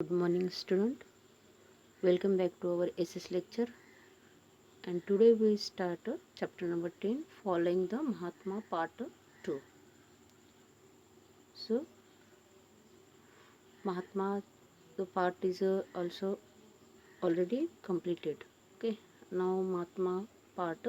Good morning, student. Welcome back to our SS lecture. And today we start chapter number 10, Following the Mahatma, part 2. So, Mahatma, the part is also already completed. Okay, now Mahatma part.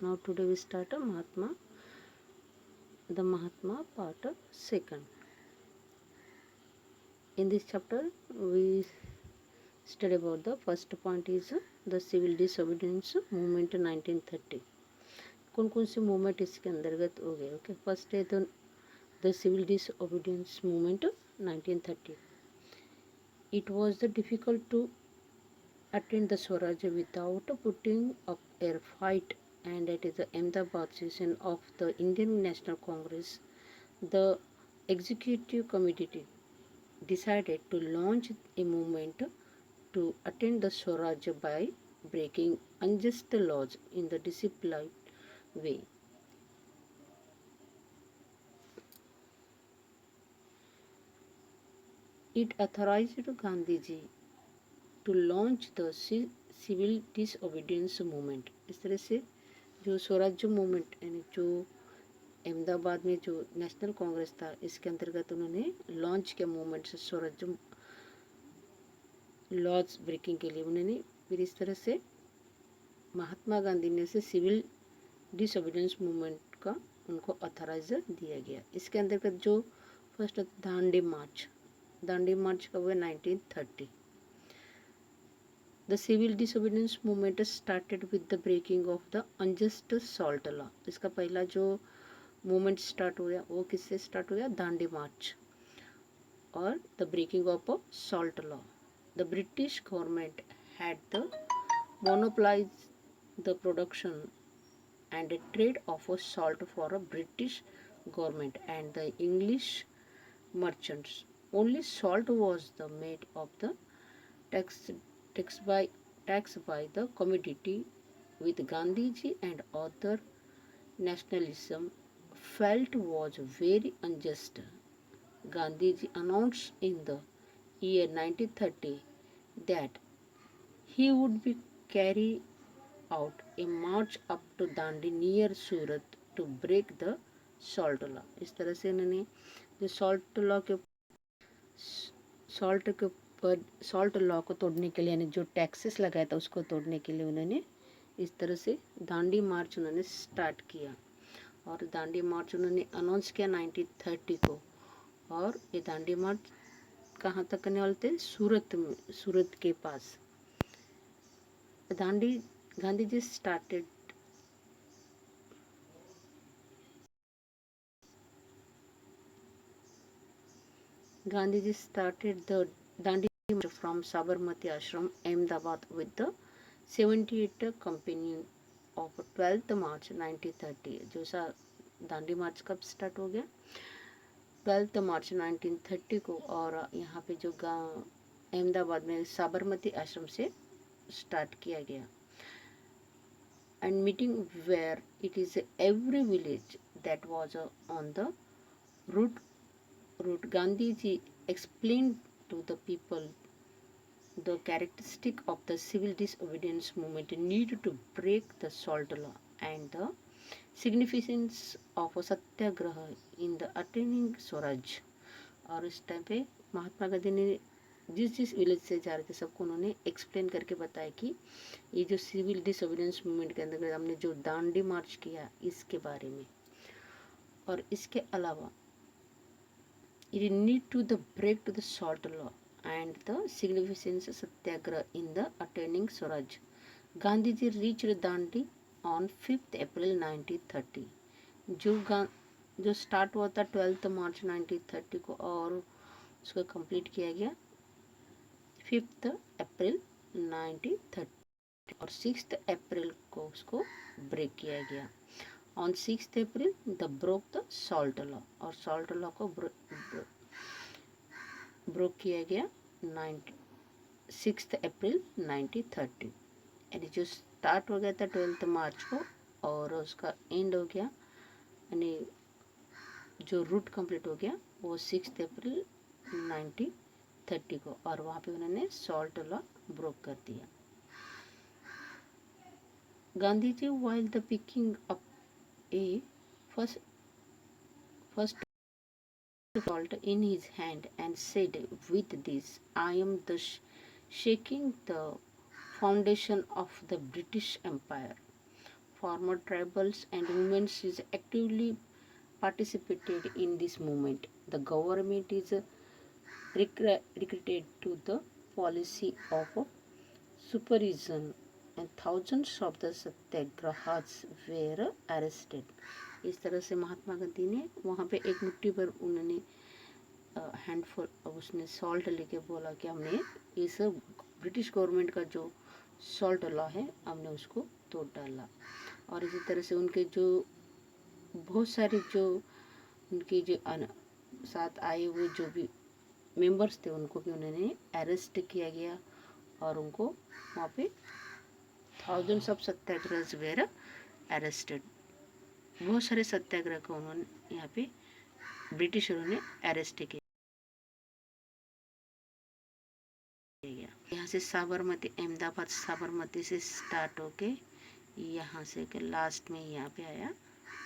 Now today we start the Mahatma part second. In this chapter, we study about the first point is the civil disobedience movement 1930. कौन कौन से movement इसके अंतर्गत हो गए? Okay, first है the civil disobedience movement 1930. It was the difficult to attain the Swaraj without putting up a fight, and it is the Ahmedabad session of the Indian National Congress. The executive committee decided to launch a movement to attain the Swaraj by breaking unjust laws in the disciplined way. It authorized Gandhiji to launch the civil disobedience movement. इस तरह से जो स्वराज्य movement यानी जो अहमदाबाद में जो national Congress था इसके अंतर्गत उन्होंने लॉन्च किया मूवमेंट से स्वराज्य लॉज ब्रेकिंग के लिए उन्होंने फिर इस तरह से महात्मा गांधी ने से सिविल डिसोबीडियंस मूवमेंट का उनको अथॉराइज दिया गया. इसके अंतर्गत जो फर्स्ट दांडी मार्च का हुआ 1930. The civil disobedience movement started with the breaking of the unjust salt law. इसका पहला जो मूवमेंट स्टार्ट हो गया वो किससे स्टार्ट हो गया? दांडी मार्च और the breaking of salt law. The British government had the monopolize the production and trade of salt for a British government and the English merchants. Only salt was the made of the tax by the commodity, with Gandhiji and other nationalism felt was very unjust. Gandhiji announced in the year 1930 that he would be carry out a march up to Dandi near Surat to break the salt law. इस तरह से इन्होंने जो salt law को तोड़ने के लिए यानी जो टैक्सेस लगाया था उसको तोड़ने के लिए उन्होंने इस तरह से दांडी मार्च उन्होंने स्टार्ट किया. और दांडी मार्च उन्होंने अनाउंस किया 1930 को. और ये दांडी मार्च कहाँ तक करने वाले थे? सूरत के पास. Gandhiji started the Dandi march from Sabarmati Ashram, Ahmedabad, with the 78 company of 12th March 1930. जो सा दांडी मार्च कब स्टार्ट हो गया? 12th मार्च 1930 को. और यहाँ पे जो अहमदाबाद में साबरमती आश्रम से स्टार्ट किया गया. And meeting where it is every village that was on the route. Gandhiji explained to the people the characteristic of the civil disobedience movement need to break the salt law and the significance of a satyagraha in the attaining Swaraj. और इस time पे महात्मा गांधी ने जिस village से जा रहे थे सबको उन्होंने एक्सप्लेन करके बताया कि ये जो सिविल डिसोबीडियंस मूवमेंट के अंदर हमने जो दांडी मार्च किया इसके बारे में. और इसके अलावा it need to the break to the salt law and the significance satyagraha in the attaining Swaraj. Gandhiji reached Dandi on 5th April 1930. जो स्टार्ट हुआ था 12th मार्च 1930 को और उसको कंप्लीट किया गया 5th अप्रैल 1930 और 6th अप्रैल को उसको ब्रेक किया गया. On 6th April, the broke the salt law और salt law को ब्रोक किया गया 6th अप्रैल 1930. यानी जो स्टार्ट हो गया था 12th मार्च को और उसका एंड हो गया यानी जो रूट कंप्लीट हो गया वो 6th अप्रैल 1930 1930 को, और वहाँ पे उन्होंने सॉल्ट लॉ ब्रोक कर दिया। Gandhi ji while the picking up a first first salt in his hand and said, with this I am thus shaking the foundation of the British Empire. Former tribals and women is actively participated in this movement. The government is recruited to the policy of supervision and thousands of the सत्याग्रहs were arrested. इस तरह से महात्मा गांधी ने वहाँ पे एक मुट्ठी भर उन्होंने हैंडफुल उसने सॉल्ट लेके बोला कि हमने इस ब्रिटिश गवर्नमेंट का जो सॉल्ट लॉ है हमने उसको तोड़ डाला। और इसी तरह से उनके जो बहुत सारे जो उनके जो साथ आए हुए जो भी मेंबर्स थे उनको भी उन्होंने अरेस्ट किया गया और उनको वहाँ पे thousands of satyagraha were arrested. बहुत सारे सत्याग्रह को उन्होंने यहाँ पे ब्रिटिशरों ने अरेस्ट किया गया। यहाँ से साबरमती, अहमदाबाद साबरमती से स्टार्ट होके यहाँ से के लास्ट में यहाँ पे आया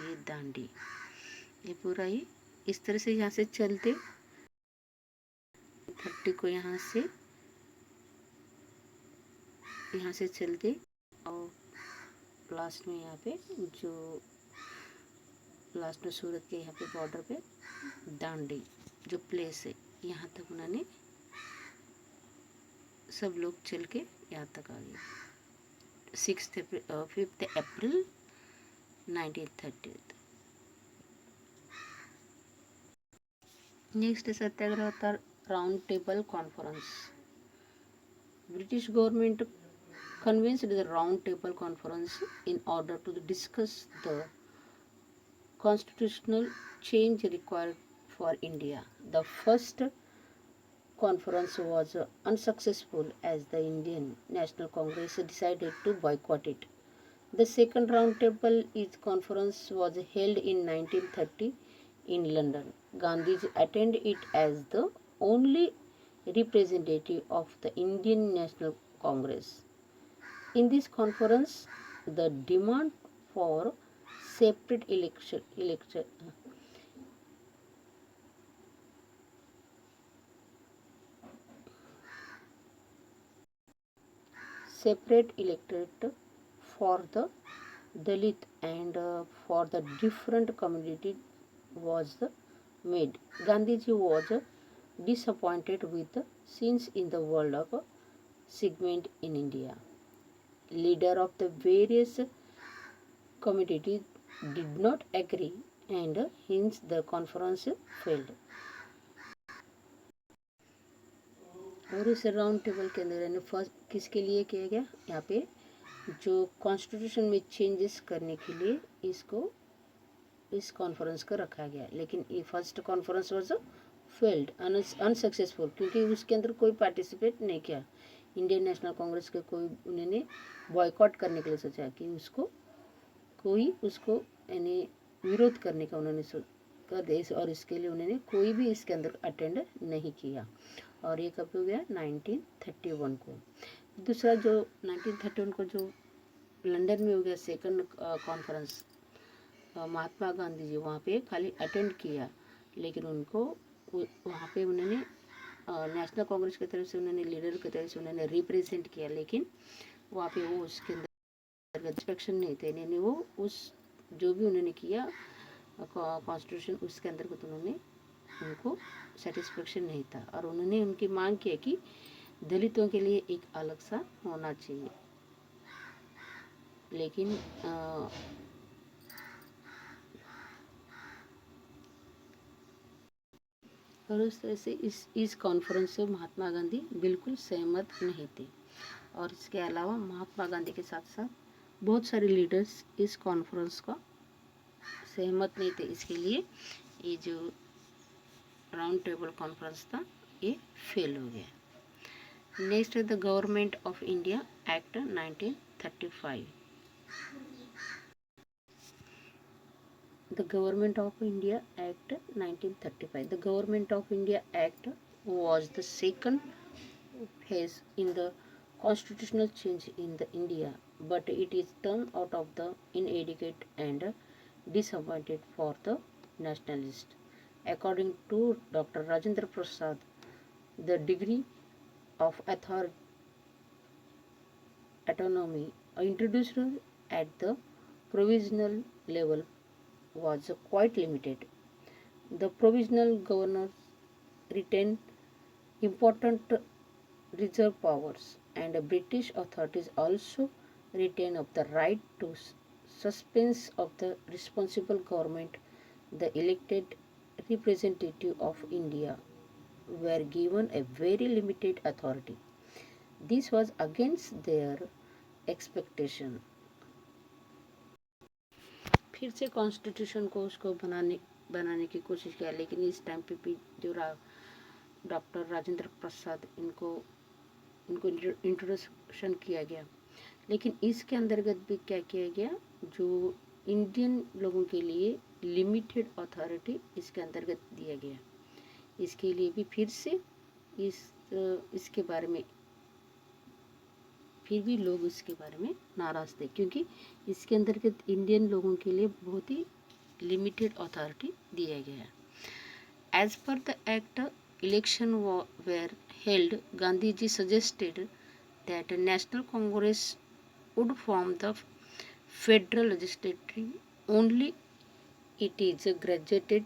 ये दांडी। ये पूरा ही इस तरह से यहाँ से चलते 30 को यहाँ से चलते और लास्ट में यहाँ पे जो लास्ट में सूरत के यहाँ पे बॉर्डर पे दांडी जो प्लेस है यहाँ तक उन्होंने सब लोग चल के यहाँ तक आ गए। 5 अप्रैल 1930। नेक्स्ट सत्याग्रह था round table conference. British government convinced the round table conference in order to discuss the constitutional change required for India. The first conference was unsuccessful as the Indian National Congress decided to boycott it. The second round table conference was held in 1930 in London. Gandhiji attended it as the only representative of the Indian National Congress. In this conference, the demand for separate electorate for the Dalit and for the different community was made. Gandhiji was disappointed with the scenes in the world of segment in India. Leader of the various communities did not agree and hence the conference failed. और इस round table के अंदर first किसके लिए किया गया, यहाँ पे जो कॉन्स्टिट्यूशन में चेंजेस करने के लिए इसको इस कॉन्फ्रेंस को रखा गया। लेकिन ये first conference was failed, unsuccessful, क्योंकि उसके अंदर कोई पार्टिसिपेट नहीं किया। इंडियन नेशनल कांग्रेस के कोई उन्होंने बॉयकॉट करने के लिए सोचा कि उसको कोई उसको यानी विरोध करने का उन्होंने कर दे, और इसके लिए उन्होंने कोई भी इसके अंदर अटेंड नहीं किया। और ये कब हो गया 1931 को। दूसरा जो 1931 को जो लंदन में हो गया सेकंड कॉन्फ्रेंस, महात्मा गांधी जी वहाँ पे खाली अटेंड किया, लेकिन उनको वहाँ पे उन्होंने नेशनल कांग्रेस की तरफ से उन्होंने लीडर की तरफ से उन्होंने रिप्रेजेंट किया, लेकिन वहाँ पे वो उसके अंदर इंस्पेक्शन नहीं थे, यानी वो उस जो भी उन्होंने किया कॉन्स्टिट्यूशन उसके अंदर को तो उन्होंने उनको सेटिस्फेक्शन नहीं था। और उन्होंने उनकी मांग किया कि दलितों के लिए एक अलग सा होना चाहिए, लेकिन और उस तरह से इस कॉन्फ्रेंस से महात्मा गांधी बिल्कुल सहमत नहीं थे। और इसके अलावा महात्मा गांधी के साथ साथ बहुत सारे लीडर्स इस कॉन्फ्रेंस का सहमत नहीं थे, इसके लिए ये जो राउंड टेबल कॉन्फ्रेंस था ये फेल हो गया। नेक्स्ट है the government of India act 1935। The Government of India Act 1935. The Government of India Act was the second phase in the constitutional change in the India, but it is turned out of the inadequate and disappointed for the nationalists. According to Dr. Rajendra Prasad, the degree of autonomy introduced at the provisional level was quite limited. The provisional governors retained important reserve powers, and the British authorities also retain of the right to suspense of the responsible government. The elected representative of India were given a very limited authority. This was against their expectation. फिर से constitution को उसको बनाने की कोशिश किया, लेकिन इस टाइम पे भी जो डॉक्टर राजेंद्र प्रसाद इनको इंट्रोडक्शन किया गया, लेकिन इसके अंतर्गत भी क्या किया गया, जो इंडियन लोगों के लिए लिमिटेड अथॉरिटी इसके अंतर्गत दिया गया। इसके लिए भी फिर से इसके बारे में फिर भी लोग इसके बारे में नाराज थे, क्योंकि इसके अंतर्गत इंडियन लोगों के लिए बहुत ही लिमिटेड अथॉरिटी दिया गया है। As per the act election were held, Gandhi ji suggested that national Congress would form the federal legislature only it is graduated